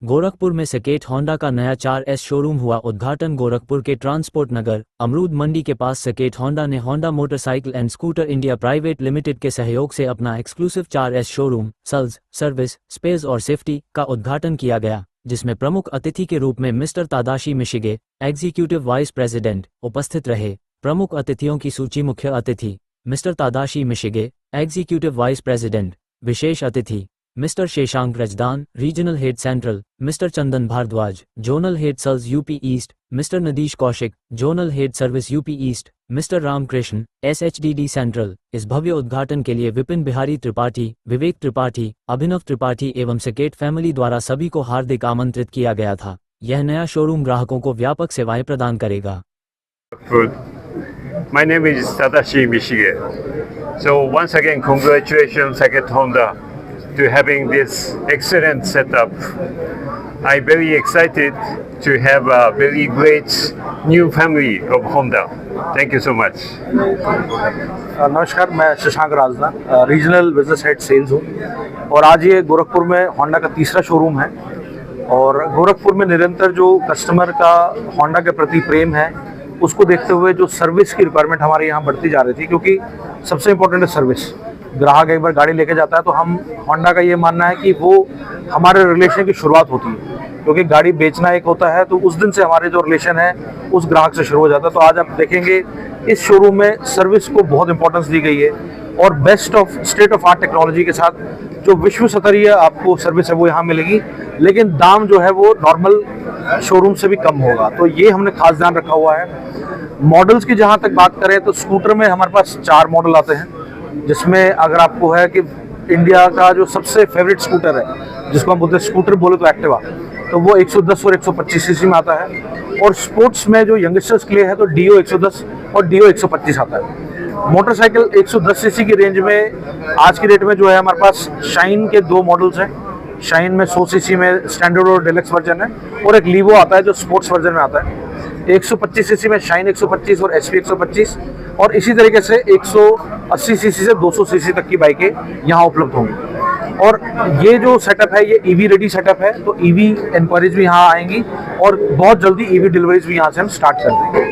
गोरखपुर में socket Honda का नया 4S शोरूम हुआ उद्घाटन। गोरखपुर के ट्रांसपोर्ट नगर अमरूद मंडी के पास सकेट होंडा ने Honda motorcycle and scooter India private limited के सहयोग से अपना exclusive 4S showroom sales, service, space और सेफ्टी का उद्घाटन किया गया, जिसमें प्रमुख अतिथि के रूप में mister Tadashi Mishige, executive vice president, उपस्थित रहे। प्रमुख अतिथियों की सूची। मुख्य अतिथि mister Tadashi Mishige, executive vice president. विशेष अतिथि mister Sheshank Razdan, regional head central, mister Chandan Bhardwaj, zonal head sales UP east, mister Nadish Kaushik, zonal head service UP east, mister Ramakrishna, SHDD central. इस भव्य उद्घाटन के लिए विपिन बिहारी त्रिपाठी, विवेक त्रिपाठी, अभिनव त्रिपाठी एवं सकेट फैमिली द्वारा सभी को हार्दिक आमंत्रित किया गया था। यह नया शोरूम ग्राहकों को व्यापक सेवाएं प्रदान करेगा। My name is Tadashi Mishige. So once again, congratulations Seket Honda to having this excellent setup. I'm very excited to have a very great new family of Honda. Thank you so much. नमस्कार, मैं Shashank Rajdan, regional business head sales हूँ और आज ये गोरखपुर में Honda का तीसरा showroom है। और गोरखपुर में निरंतर जो कस्टमर का होंडा के प्रति प्रेम है, उसको देखते हुए जो सर्विस की रिक्वायरमेंट हमारे यहाँ बढ़ती जा रही थी, क्योंकि सबसे इम्पोर्टेंट है सर्विस। ग्राहक एक बार गाड़ी लेके जाता है तो हम होंडा का ये मानना है कि वो हमारे रिलेशन की शुरुआत होती है, क्योंकि गाड़ी बेचना एक होता है तो उस दिन से हमारे जो रिलेशन है उस ग्राहक से शुरू हो जाता है। तो आज आप देखेंगे इस शोरूम में सर्विस को बहुत इंपॉर्टेंस दी गई है और best of state of art technology के साथ जो विश्व स्तरीय आपको सर्विस है वो यहाँ मिलेगी, लेकिन दाम जो है वो नॉर्मल शोरूम से भी कम होगा। तो ये हमने खास ध्यान रखा हुआ है। मॉडल्स की जहाँ तक बात करें तो स्कूटर में हमारे पास 4 मॉडल आते हैं, जिसमें अगर आपको है कि इंडिया का जो सबसे फेवरेट स्कूटर है, जिसको हम बोलते हैं स्कूटर बोले तो एक्टिवा, तो वो 110 और 125 सीसी में आता है। और स्पोर्ट्स में जो यंगस्टर्स के लिए है तो Dio 110 और Dio 125 आता है। मोटरसाइकिल 110 सीसी की रेंज में आज की डेट में जो है हमारे पास शाइन के 2 मॉडल्स हैं। शाइन में 100 सीसी में स्टैंडर्ड और डिलक्स वर्जन है, और एक लीवो आता है जो स्पोर्ट्स वर्जन में आता है। 125 सीसी में शाइन 125 और SP 125, और इसी तरीके से 180 सीसी से 200 सीसी तक की बाइकें यहाँ उपलब्ध होंगी। और ये जो सेटअप है ये EV रेडी सेटअप है, तो EV इंक्वायरीज भी यहाँ आएंगी और बहुत जल्दी EV डिलीवरीज भी यहाँ से हम स्टार्ट कर देंगे।